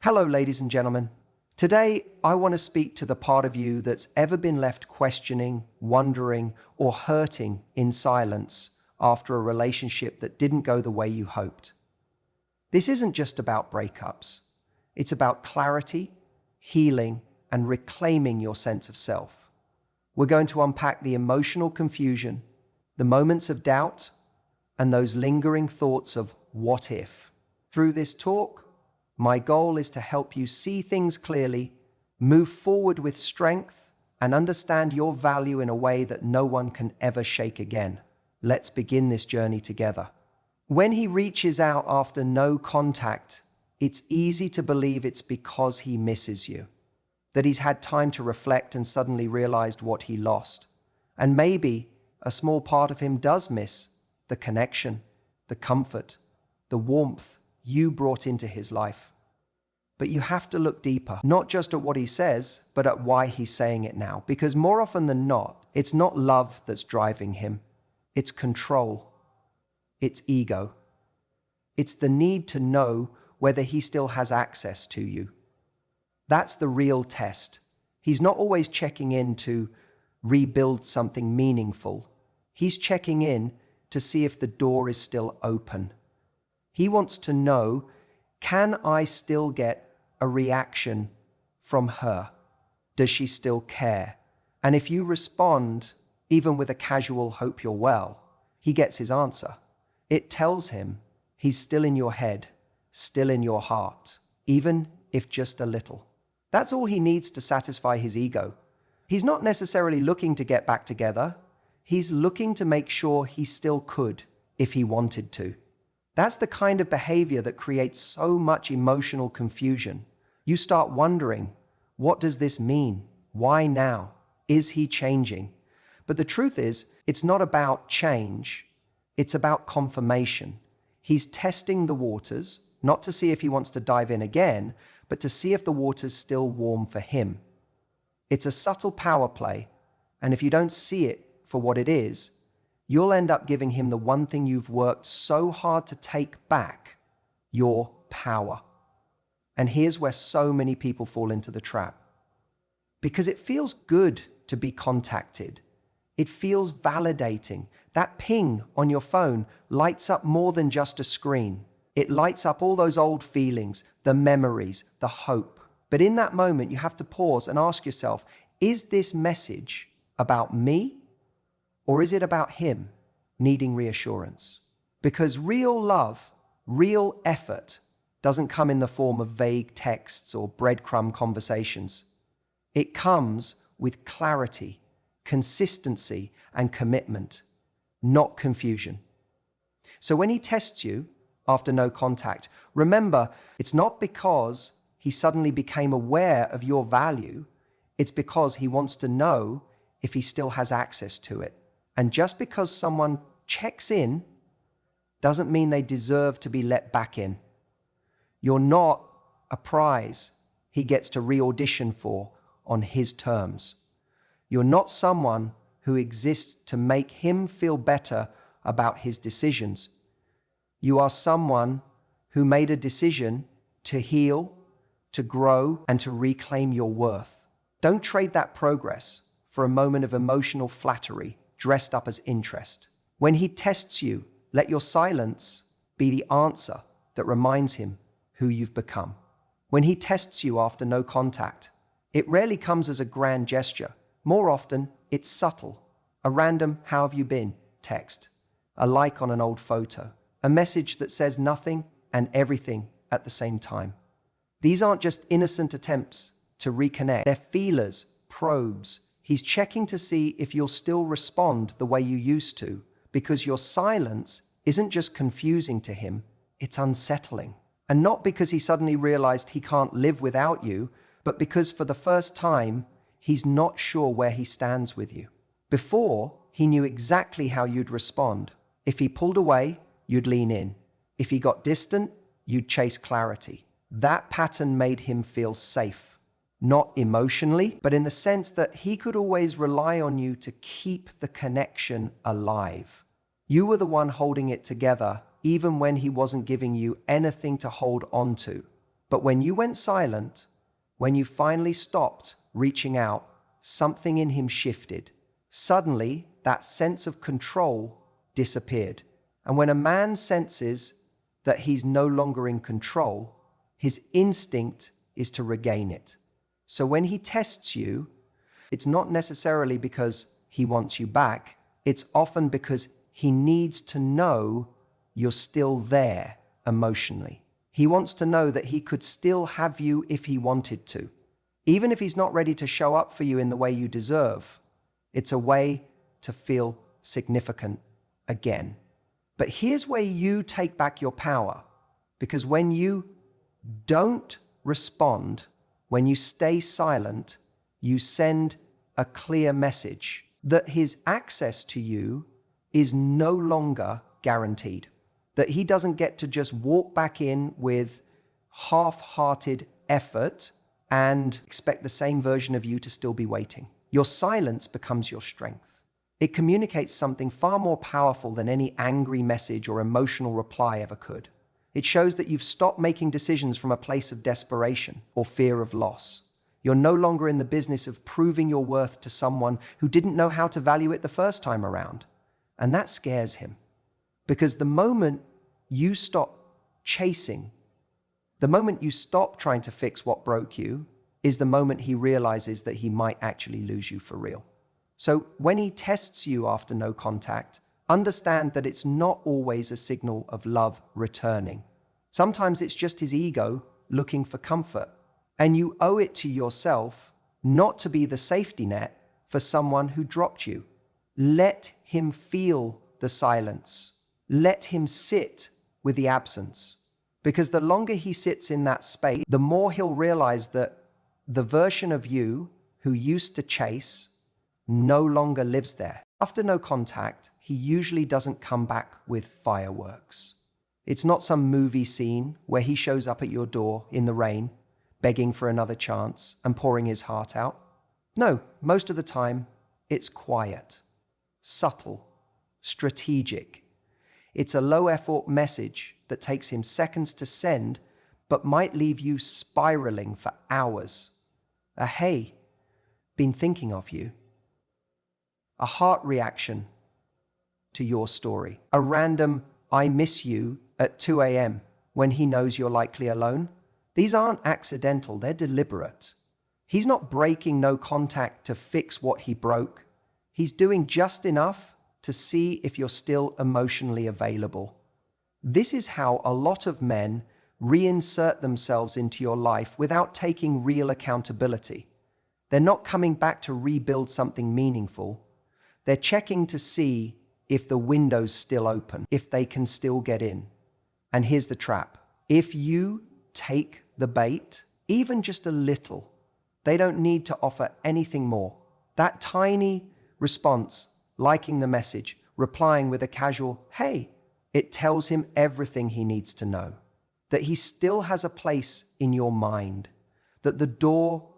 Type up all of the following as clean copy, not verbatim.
Hello, ladies and gentlemen. Today, I want to speak to the part of you that's ever been left questioning, wondering, or hurting in silence after a relationship that didn't go the way you hoped. This isn't just about breakups. It's about clarity, healing, and reclaiming your sense of self. We're going to unpack the emotional confusion, the moments of doubt, and those lingering thoughts of what if. Through this talk, my goal is to help you see things clearly, move forward with strength, and understand your value in a way that no one can ever shake again. Let's begin this journey together. When he reaches out after no contact, it's easy to believe it's because he misses you, that he's had time to reflect and suddenly realized what he lost. And maybe a small part of him does miss the connection, the comfort, the warmth you brought into his life. But you have to look deeper, not just at what he says, but at why he's saying it now. Because more often than not, it's not love that's driving him. It's control. It's ego. It's the need to know whether he still has access to you. That's the real test. He's not always checking in to rebuild something meaningful. He's checking in to see if the door is still open. He wants to know, can I still get a reaction from her? Does she still care? And if you respond, even with a casual hope you're well, he gets his answer. It tells him he's still in your head, still in your heart, even if just a little. That's all he needs to satisfy his ego. He's not necessarily looking to get back together. He's looking to make sure he still could if he wanted to. That's the kind of behavior that creates so much emotional confusion. You start wondering, what does this mean? Why now? Is he changing? But the truth is, it's not about change. It's about confirmation. He's testing the waters, not to see if he wants to dive in again, but to see if the water's still warm for him. It's a subtle power play, and if you don't see it for what it is, you'll end up giving him the one thing you've worked so hard to take back, your power. And here's where so many people fall into the trap. Because it feels good to be contacted. It feels validating. That ping on your phone lights up more than just a screen. It lights up all those old feelings, the memories, the hope. But in that moment, you have to pause and ask yourself, is this message about me? Or is it about him needing reassurance? Because real love, real effort doesn't come in the form of vague texts or breadcrumb conversations. It comes with clarity, consistency, and commitment, not confusion. So when he tests you after no contact, remember, it's not because he suddenly became aware of your value. It's because he wants to know if he still has access to it. And just because someone checks in doesn't mean they deserve to be let back in. You're not a prize he gets to re-audition for on his terms. You're not someone who exists to make him feel better about his decisions. You are someone who made a decision to heal, to grow, and to reclaim your worth. Don't trade that progress for a moment of emotional flattery dressed up as interest. When he tests you, let your silence be the answer that reminds him who you've become. When he tests you after no contact, it rarely comes as a grand gesture. More often, it's subtle. A random "how have you been" text, a like on an old photo, a message that says nothing and everything at the same time. These aren't just innocent attempts to reconnect. They're feelers, probes. He's checking to see if you'll still respond the way you used to, because your silence isn't just confusing to him, it's unsettling. And not because he suddenly realized he can't live without you, but because for the first time, he's not sure where he stands with you. Before, he knew exactly how you'd respond. If he pulled away, you'd lean in. If he got distant, you'd chase clarity. That pattern made him feel safe. Not emotionally, but in the sense that he could always rely on you to keep the connection alive. You were the one holding it together, even when he wasn't giving you anything to hold on to. But when you went silent, when you finally stopped reaching out, something in him shifted. Suddenly, that sense of control disappeared. And when a man senses that he's no longer in control, his instinct is to regain it. So when he tests you, it's not necessarily because he wants you back. It's often because he needs to know you're still there emotionally. He wants to know that he could still have you if he wanted to. Even if he's not ready to show up for you in the way you deserve, it's a way to feel significant again. But here's where you take back your power, because when you don't respond, when you stay silent, you send a clear message that his access to you is no longer guaranteed, that he doesn't get to just walk back in with half-hearted effort and expect the same version of you to still be waiting. Your silence becomes your strength. It communicates something far more powerful than any angry message or emotional reply ever could. It shows that you've stopped making decisions from a place of desperation or fear of loss. You're no longer in the business of proving your worth to someone who didn't know how to value it the first time around. And that scares him. Because the moment you stop chasing, the moment you stop trying to fix what broke you, is the moment he realizes that he might actually lose you for real. So when he tests you after no contact, understand that it's not always a signal of love returning. Sometimes it's just his ego looking for comfort. And you owe it to yourself not to be the safety net for someone who dropped you. Let him feel the silence. Let him sit with the absence. Because the longer he sits in that space, the more he'll realize that the version of you who used to chase no longer lives there. After no contact, he usually doesn't come back with fireworks. It's not some movie scene where he shows up at your door in the rain, begging for another chance and pouring his heart out. No, most of the time, it's quiet, subtle, strategic. It's a low-effort message that takes him seconds to send, but might leave you spiraling for hours. A "hey, been thinking of you." A heart reaction to your story. A random "I miss you" at 2 a.m. when he knows you're likely alone. These aren't accidental, they're deliberate. He's not breaking no contact to fix what he broke. He's doing just enough to see if you're still emotionally available. This is how a lot of men reinsert themselves into your life without taking real accountability. They're not coming back to rebuild something meaningful. They're checking to see if the window's still open, if they can still get in. And here's the trap. If you take the bait, even just a little, they don't need to offer anything more. That tiny response, liking the message, replying with a casual "hey," it tells him everything he needs to know. That he still has a place in your mind. That the door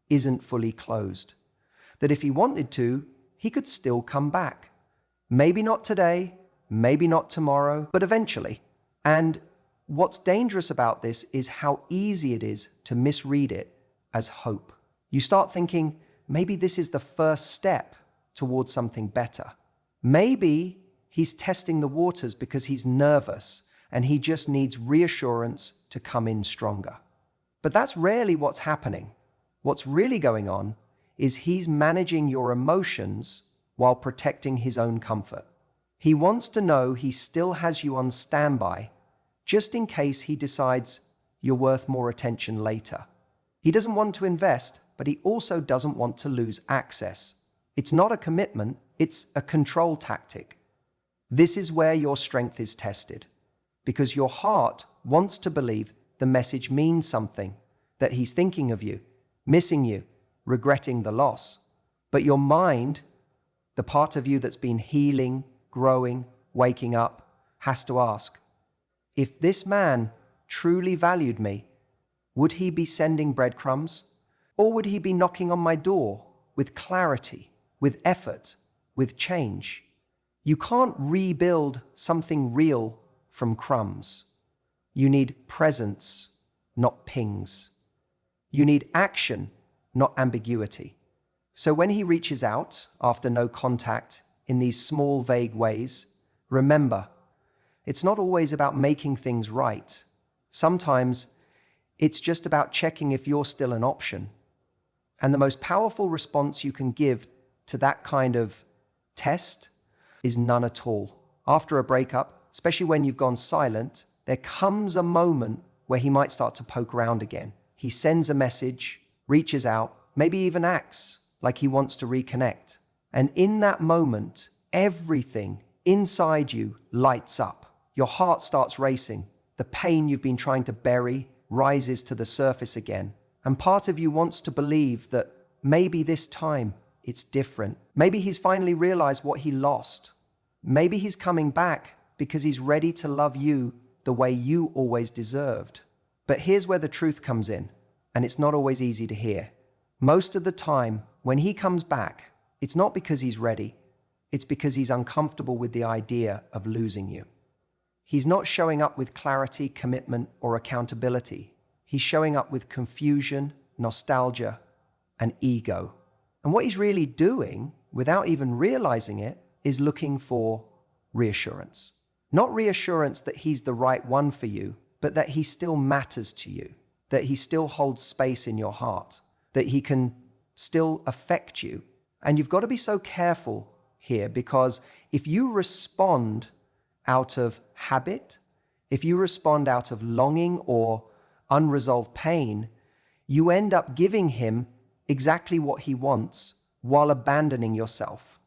isn't fully closed. That if he wanted to, he could still come back. Maybe not today, maybe not tomorrow, but eventually. And what's dangerous about this is how easy it is to misread it as hope. You start thinking, maybe this is the first step towards something better. Maybe he's testing the waters because he's nervous and he just needs reassurance to come in stronger. But that's rarely what's happening. What's really going on is he's managing your emotions while protecting his own comfort. He wants to know he still has you on standby, just in case he decides you're worth more attention later. He doesn't want to invest, but he also doesn't want to lose access. It's not a commitment, it's a control tactic. This is where your strength is tested, because your heart wants to believe the message means something, that he's thinking of you, missing you, regretting the loss. But your mind, the part of you that's been healing, growing, waking up, has to ask, if this man truly valued me, would he be sending breadcrumbs? Or would he be knocking on my door with clarity, with effort, with change? You can't rebuild something real from crumbs. You need presence not pings. You need action, not ambiguity. So when he reaches out after no contact in these small, vague ways, remember, it's not always about making things right. Sometimes it's just about checking if you're still an option. And the most powerful response you can give to that kind of test is none at all. After a breakup, especially when you've gone silent, there comes a moment where he might start to poke around again. He sends a message, reaches out, maybe even acts like he wants to reconnect. And in that moment, everything inside you lights up. Your heart starts racing. The pain you've been trying to bury rises to the surface again. And part of you wants to believe that maybe this time it's different. Maybe he's finally realized what he lost. Maybe he's coming back because he's ready to love you the way you always deserved. But here's where the truth comes in, and it's not always easy to hear. Most of the time, when he comes back, it's not because he's ready. It's because he's uncomfortable with the idea of losing you. He's not showing up with clarity, commitment, or accountability. He's showing up with confusion, nostalgia, and ego. And what he's really doing, without even realizing it, is looking for reassurance. Not reassurance that he's the right one for you, but that he still matters to you, that he still holds space in your heart, that he can still affect you. And you've got to be so careful here, because if you respond out of habit, if you respond out of longing or unresolved pain, you end up giving him exactly what he wants while abandoning yourself.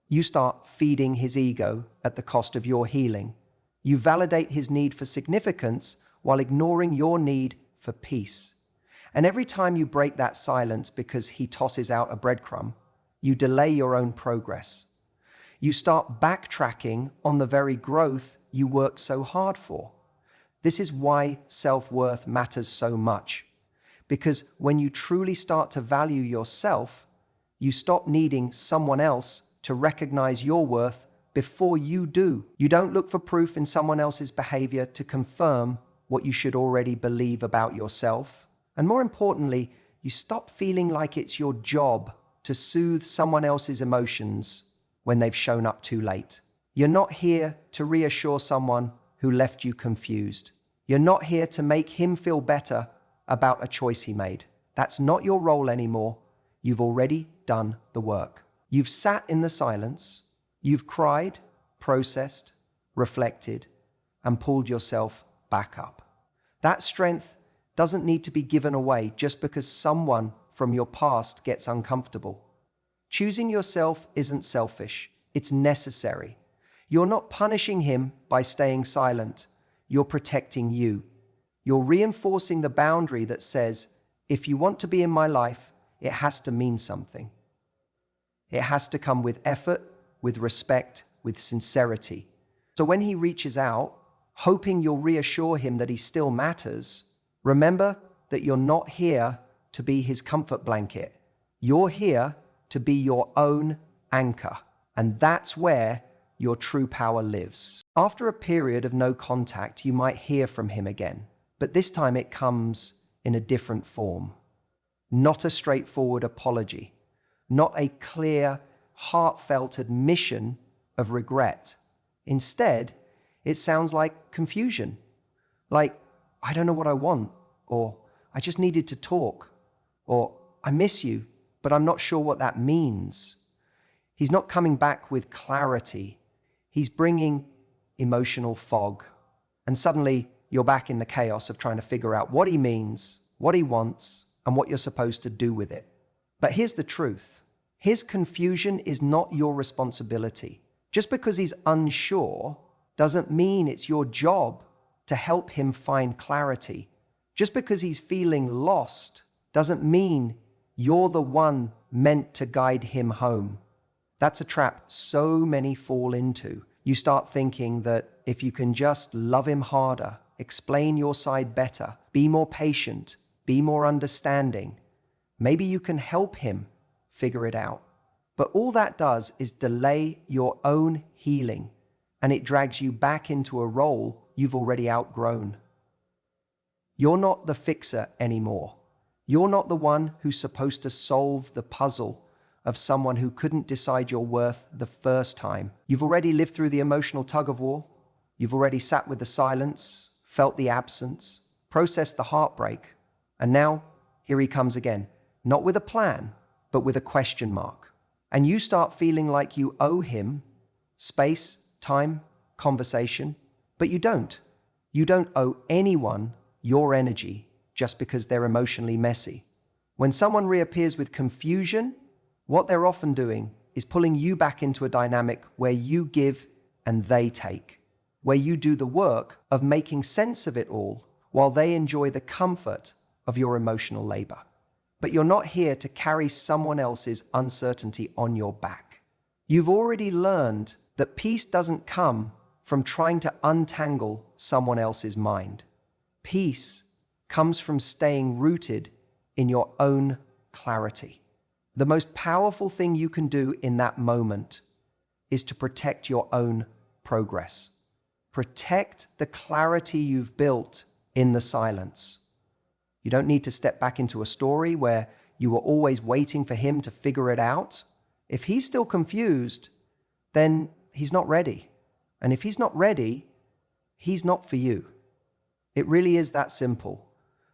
You start feeding his ego at the cost of your healing. You validate his need for significance while ignoring your need for peace. And every time you break that silence because he tosses out a breadcrumb, you delay your own progress. You start backtracking on the very growth you worked so hard for. This is why self-worth matters so much. Because when you truly start to value yourself, you stop needing someone else to recognize your worth before you do. You don't look for proof in someone else's behavior to confirm what you should already believe about yourself. And more importantly, you stop feeling like it's your job to soothe someone else's emotions when they've shown up too late. You're not here to reassure someone who left you confused. You're not here to make him feel better about a choice he made. That's not your role anymore. You've already done the work. You've sat in the silence. You've cried, processed, reflected, and pulled yourself back up. That strength doesn't need to be given away just because someone from your past gets uncomfortable. Choosing yourself isn't selfish. It's necessary. You're not punishing him by staying silent. You're protecting you. You're reinforcing the boundary that says, if you want to be in my life, it has to mean something. It has to come with effort, with respect, with sincerity. So when he reaches out, hoping you'll reassure him that he still matters, remember that you're not here to be his comfort blanket. You're here to be your own anchor. And that's where your true power lives. After a period of no contact, you might hear from him again, but this time it comes in a different form. Not a straightforward apology, not a clear, heartfelt admission of regret. Instead, it sounds like confusion, like, I don't know what I want, or I just needed to talk, or I miss you, but I'm not sure what that means. He's not coming back with clarity. He's bringing emotional fog. And suddenly you're back in the chaos of trying to figure out what he means, what he wants, and what you're supposed to do with it. But here's the truth. His confusion is not your responsibility. Just because he's unsure doesn't mean it's your job to help him find clarity. Just because he's feeling lost doesn't mean you're the one meant to guide him home. That's a trap so many fall into. You start thinking that if you can just love him harder, explain your side better, be more patient, be more understanding, maybe you can help him figure it out. But all that does is delay your own healing, and it drags you back into a role you've already outgrown. You're not the fixer anymore. You're not the one who's supposed to solve the puzzle of someone who couldn't decide your worth the first time. You've already lived through the emotional tug-of-war. You've already sat with the silence, felt the absence, processed the heartbreak, and now here he comes again, not with a plan, but with a question mark. And you start feeling like you owe him space, time, conversation, but you don't. You don't owe anyone your energy just because they're emotionally messy. When someone reappears with confusion, what they're often doing is pulling you back into a dynamic where you give and they take, where you do the work of making sense of it all while they enjoy the comfort of your emotional labor. But you're not here to carry someone else's uncertainty on your back. You've already learned that peace doesn't come from trying to untangle someone else's mind. Peace comes from staying rooted in your own clarity. The most powerful thing you can do in that moment is to protect your own progress. Protect the clarity you've built in the silence. You don't need to step back into a story where you were always waiting for him to figure it out. If he's still confused, then he's not ready. And if he's not ready, he's not for you. It really is that simple.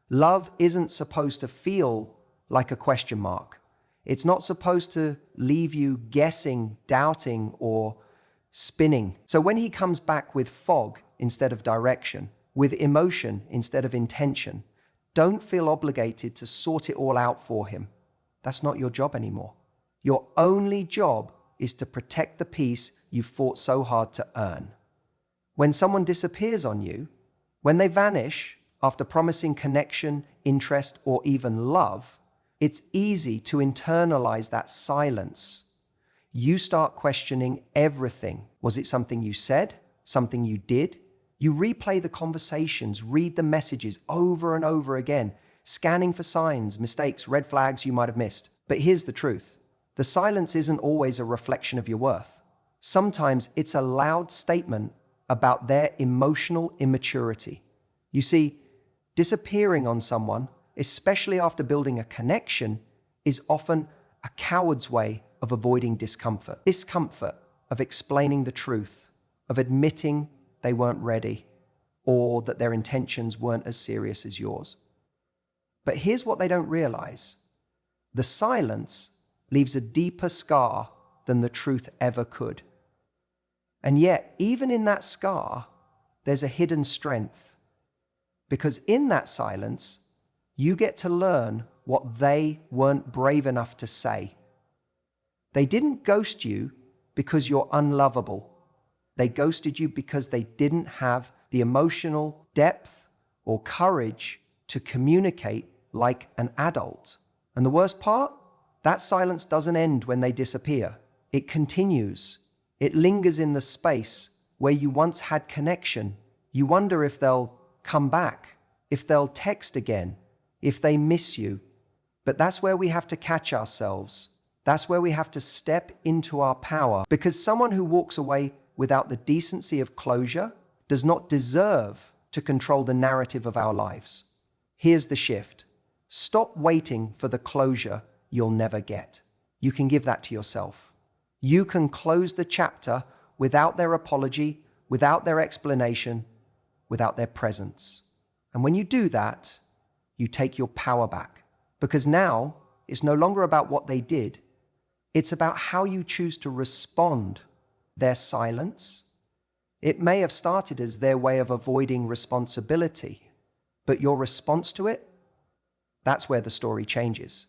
Love isn't supposed to feel like a question mark. It's not supposed to leave you guessing, doubting, or spinning. So when he comes back with fog instead of direction, with emotion instead of intention, don't feel obligated to sort it all out for him. That's not your job anymore. Your only job is to protect the peace you fought so hard to earn. When someone disappears on you, when they vanish after promising connection, interest, or even love, it's easy to internalize that silence. You start questioning everything. Was it something you said? Something you did? You replay the conversations, read the messages over and over again, scanning for signs, mistakes, red flags you might have missed. But here's the truth. The silence isn't always a reflection of your worth. Sometimes it's a loud statement about their emotional immaturity. You see, disappearing on someone, especially after building a connection, is often a coward's way of avoiding discomfort. Discomfort of explaining the truth, of admitting they weren't ready, or that their intentions weren't as serious as yours. But here's what they don't realize. The silence leaves a deeper scar than the truth ever could. And yet, even in that scar, there's a hidden strength. Because in that silence, you get to learn what they weren't brave enough to say. They didn't ghost you because you're unlovable. They ghosted you because they didn't have the emotional depth or courage to communicate like an adult. And the worst part? That silence doesn't end when they disappear. It continues. It lingers in the space where you once had connection. You wonder if they'll come back, if they'll text again, if they miss you. But that's where we have to catch ourselves. That's where we have to step into our power, because someone who walks away without the decency of closure does not deserve to control the narrative of our lives. Here's the shift. Stop waiting for the closure you'll never get. You can give that to yourself. You can close the chapter without their apology, without their explanation, without their presence. And when you do that, you take your power back. Because now it's no longer about what they did. It's about how you choose to respond. Their silence. It may have started as their way of avoiding responsibility, but your response to it, that's where the story changes.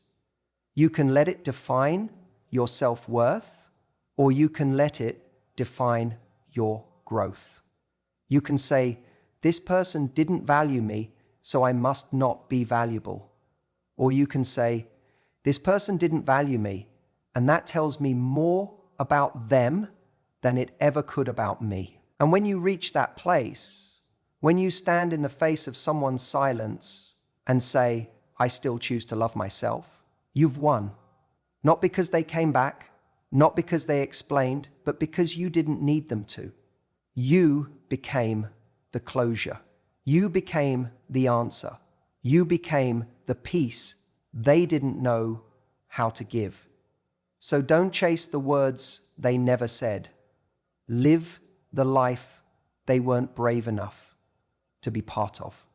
You can let it define your self-worth, or you can let it define your growth. You can say, this person didn't value me, so I must not be valuable. Or you can say, this person didn't value me, and that tells me more about them than it ever could about me. And when you reach that place, when you stand in the face of someone's silence and say, I still choose to love myself, you've won. Not because they came back, not because they explained, but because you didn't need them to. You became the closure. You became the answer. You became the peace they didn't know how to give. So don't chase the words they never said. Live the life they weren't brave enough to be part of.